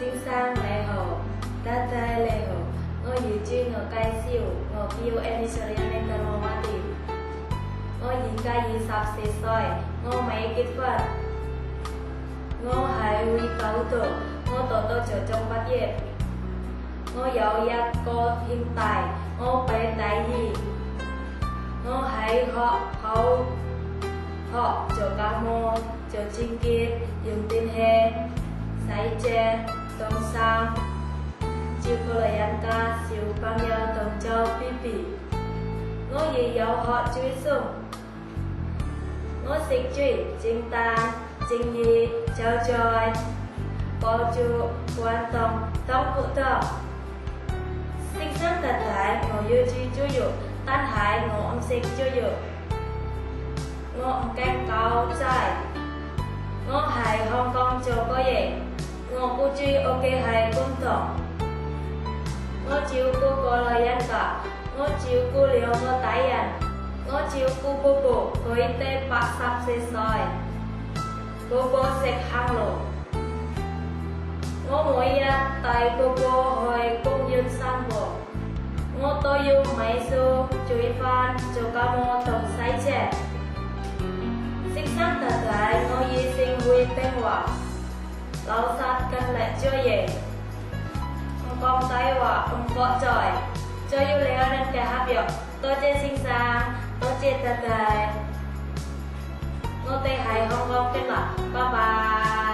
先生你好，太太你好，我要轉我介紹，我叫 Anisha Nentarowati，我而家24歲，我未結婚，我係會狗度，我讀到初中畢業，我有一個兄弟，我比第二，我喺學校學做家務、做清潔、用電器、洗車、凍衫、照顧老人家、小朋友同做 BB。我亦有學煮餸，我識煮蒸蛋、蒸魚、炒菜、煲煮、關凍、湯骨頭。先生太太，我要煮豬肉，但係我唔識豬肉。我唔驚狗仔，我喺香港做過嘢，我雇主屋企係觀塘，我照顧個老人家，我照顧2個大人，我照顧寶寶，佢哋84歲，寶寶識行路，我每日帶寶寶去公園散步，我都要買餸、煮飯、做家務同洗車。先生太太，我以前會聽話，老實勤力做嘢，唔講大話，唔喝醉，仲要2人嘅合約。多謝先生，多謝太太，我哋喺香港見啦，拜拜。